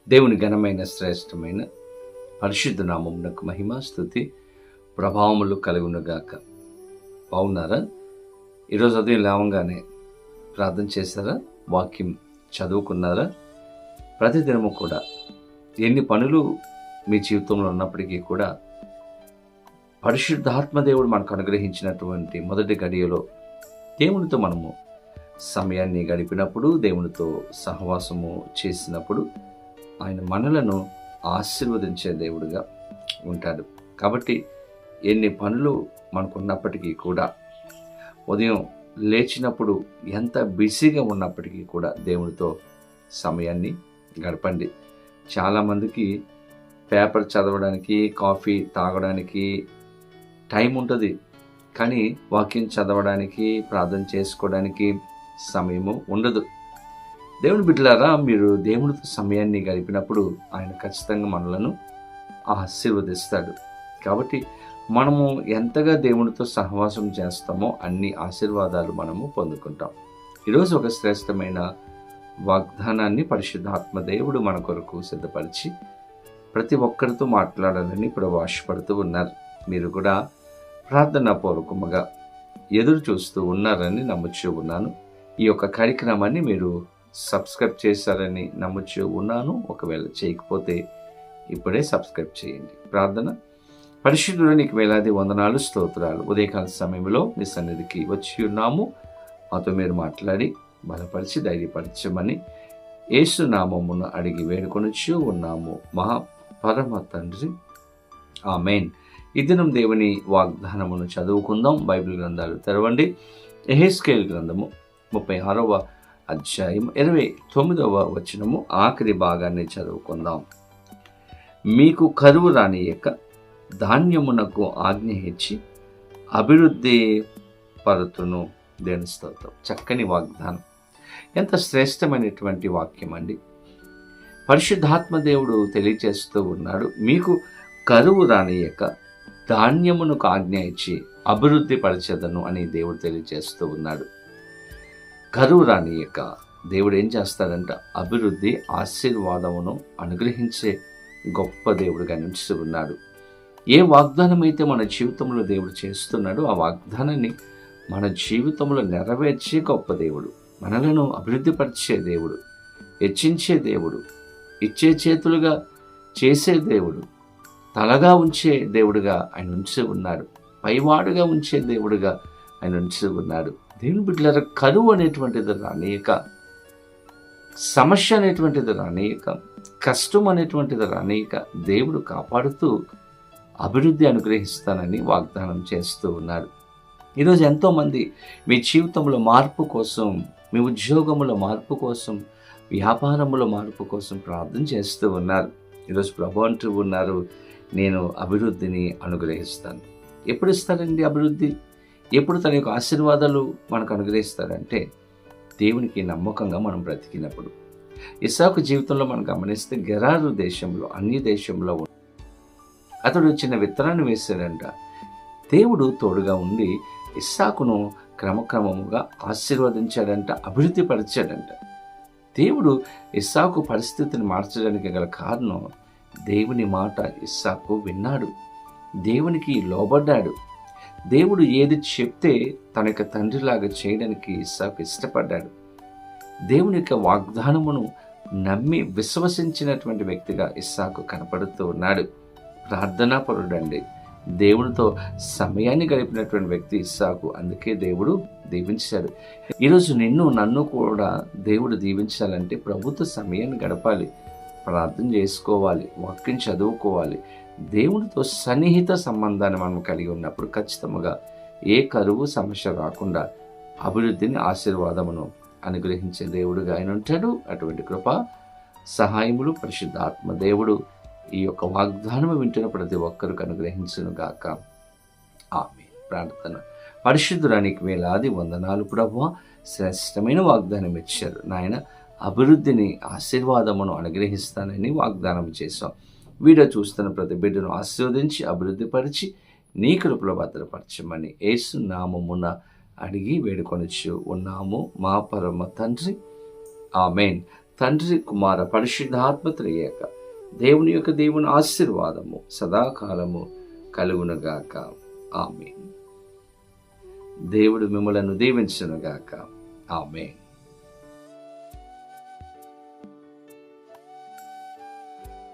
దేవుని ఘనమైన శ్రేష్టమైన పరిశుద్ధ నామమునకు మహిమ స్తుతి ప్రభావములు కలుగునుగాక. బాగున్నారా? ఈరోజు ఉదయం లేవంగానే ప్రార్థన చేశారా? వాక్యం చదువుకున్నారా? ప్రతిదినము కూడా ఎన్ని పనులు మీ జీవితంలో ఉన్నప్పటికీ కూడా పరిశుద్ధాత్మదేవుడు మనకు అనుగ్రహించినటువంటి మొదటి గడియలో దేవునితో మనము సమయాన్ని గడిపినప్పుడు, దేవునితో సహవాసము చేసినప్పుడు ఆయన మనలను ఆశీర్వదించే దేవుడుగా ఉంటాడు. కాబట్టి ఎన్ని పనులు మనకున్నప్పటికీ కూడా ఉదయం లేచినప్పుడు ఎంత బిజీగా ఉన్నప్పటికీ కూడా దేవునితో సమయాన్ని గడపండి. చాలామందికి పేపర్ చదవడానికి, కాఫీ తాగడానికి టైం ఉంటుంది, కానీ వాక్యం చదవడానికి, ప్రార్థన చేసుకోవడానికి సమయము ఉండదు. దేవుని బిడ్డలారా, మీరు దేవునితో సమయాన్ని గడిపినప్పుడు ఆయన ఖచ్చితంగా మనలను ఆశీర్వదిస్తాడు. కాబట్టి మనము ఎంతగా దేవునితో సహవాసం చేస్తామో అన్ని ఆశీర్వాదాలు మనము పొందుకుంటాం. ఈరోజు ఒక శ్రేష్టమైన వాగ్దానాన్ని పరిశుద్ధాత్మ దేవుడు మన కొరకు సిద్ధపరిచి ప్రతి ఒక్కరితో మాట్లాడాలని ఆశపడుతూ ఉన్నారు. మీరు కూడా ప్రార్థనా పూర్వకముగా ఎదురు చూస్తూ ఉన్నారని నమ్ముచూ ఉన్నాను. ఈ యొక్క కార్యక్రమాన్ని మీరు సబ్స్క్రైబ్ చేశారని నమ్ముచూ ఉన్నాను. ఒకవేళ చేయకపోతే ఇప్పుడే సబ్స్క్రైబ్ చేయండి. ప్రార్థన. పరిశుద్ధుడు, నీకు వేలాది వందనాలు, స్తోత్రాలు. ఉదయకాల సమయంలో మీ సన్నిధికి వచ్చి ఉన్నాము. మాతో మీరు మాట్లాడి బలపరిచి ధైర్యపరచమని యేసు నామమున అడిగి వేడుకొనుచూ ఉన్నాము మహా పరమ తండ్రి, ఆమేన్. ఈ దినం దేవుని వాగ్దానమును చదువుకుందాం. బైబిల్ గ్రంథాలు తెరవండి. యెహెజ్కేలు గ్రంథము 36వ అధ్యాయం 29వ వచనము ఆఖరి భాగాన్ని చదువుకుందాం. మీకు కరువు రానియక ధాన్యమునకు ఆజ్ఞ ఇచ్చి అభివృద్ధి పరుతును. దేవుని స్తోత్రం. చక్కని వాగ్దానం. ఎంత శ్రేష్టమైనటువంటి వాక్యం అండి. పరిశుద్ధాత్మ దేవుడు తెలియచేస్తూ ఉన్నాడు, మీకు కరువు రానియక ధాన్యమునకు ఆజ్ఞ ఇచ్చి అభివృద్ధి పరచెదను అని దేవుడు తెలియచేస్తూ ఉన్నాడు. కరువు రానియక దేవుడు ఏం చేస్తాడంట? అభివృద్ధి, ఆశీర్వాదమును అనుగ్రహించే గొప్ప దేవుడుగా నిలిచి ఉన్నాడు. ఏ వాగ్దానం అయితే మన జీవితంలో దేవుడు చేస్తున్నాడో ఆ వాగ్దానాన్ని మన జీవితంలో నెరవేర్చే గొప్ప దేవుడు, మనలను అభివృద్ధిపరిచే దేవుడు, హెచ్చించే దేవుడు, ఇచ్చే చేతులుగా చేసే దేవుడు, తలగా ఉంచే దేవుడుగా ఆయన ఉంచి ఉన్నాడు. పైవాడుగా ఉంచే దేవుడుగా ఆయన ఉంచి ఉన్నాడు. దేవుని బిడ్డలారా, కరువు అనేటువంటిది రానియక, సమస్య అనేటువంటిది రానియక, కష్టం అనేటువంటిది రానియక దేవుడు కాపాడుతూ అభివృద్ధి అనుగ్రహిస్తానని వాగ్దానం చేస్తూ ఉన్నాడు. ఈరోజు ఎంతోమంది మీ జీవితంలో మార్పు కోసం, మీ ఉద్యోగముల మార్పు కోసం, వ్యాపారముల మార్పు కోసం ప్రార్థన చేస్తూ ఉన్నారు. ఈరోజు ప్రభు అంటూ ఉన్నారు, నేను అభివృద్ధిని అనుగ్రహిస్తాను. ఎప్పుడు ఇస్తారండి అభివృద్ధి? ఎప్పుడు తన యొక్క ఆశీర్వాదాలు మనకు అనుగ్రహిస్తారంటే దేవునికి నమ్మకంగా మనం బ్రతికినప్పుడు. ఇస్సాకు జీవితంలో మనం గమనిస్తే గెరారు దేశంలో, అన్య దేశంలో అతడు చిన్న విత్తనాన్ని వేశాడంట. దేవుడు తోడుగా ఉండి ఇస్సాకును క్రమక్రమముగా ఆశీర్వదించాడంట, అభివృద్ధి పరిచాడంట. దేవుడు ఇస్సాకు పరిస్థితిని మార్చడానికి గల కారణం, దేవుని మాట ఇస్సాకు విన్నాడు, దేవునికి లోబడ్డాడు. దేవుడు ఏది చెప్తే తన యొక్క తండ్రిలాగా చేయడానికి ఇస్సాకు ఇష్టపడ్డాడు. దేవుని యొక్క వాగ్దానమును నమ్మి విశ్వసించినటువంటి వ్యక్తిగా ఇస్సాకు కనపడుతూ ఉన్నాడు. ప్రార్థనాపరుడండి. దేవునితో సమయాన్ని గడిపినటువంటి వ్యక్తి ఇస్సాకు. అందుకే దేవుడు దీవించాడు. ఈరోజు నన్ను కూడా దేవుడు దీవించాలంటే ప్రభుత్వ సమయాన్ని గడపాలి, ప్రార్థన చేసుకోవాలి, వాక్యం చదువుకోవాలి. దేవునితో సన్నిహిత సంబంధాన్ని మనం కలిగి ఉన్నప్పుడు ఖచ్చితంగా ఏ కరువు సమస్య రాకుండా అభివృద్ధిని, ఆశీర్వాదమును అనుగ్రహించే దేవుడుగా ఆయన ఉంటాడు. అటువంటి కృప సహాయములు పరిశుద్ధాత్మ దేవుడు ఈ యొక్క వాగ్దానము వింటున్న ప్రతి ఒక్కరికి అనుగ్రహించును గాక. ఆమేన్. ప్రార్థన. పరిశుద్ధురానికి వేలాది వందనాలు ప్రభువా, శ్రేష్టమైన వాగ్దానం ఇచ్చారు నాయన. అభివృద్ధిని, ఆశీర్వాదమును అనుగ్రహిస్తానని వాగ్దానం చేశాం. వీడియో చూస్తున్న ప్రతి బిడ్డను ఆశీర్వదించి అభివృద్ధిపరిచి నీ కృపలో భద్రపరచమని యేసు నామమున అడిగి వేడుకొనొచ్చు ఉన్నాము మా పరమ తండ్రి, ఆమేన్. తండ్రి, కుమార, పరిశుద్ధాత్మ త్రియేక దేవుని ఆశీర్వాదము సదాకాలము కలుగునుగాక. ఆమేన్. దేవుడు మిమ్మలను దీవించునుగాక. ఆమేన్.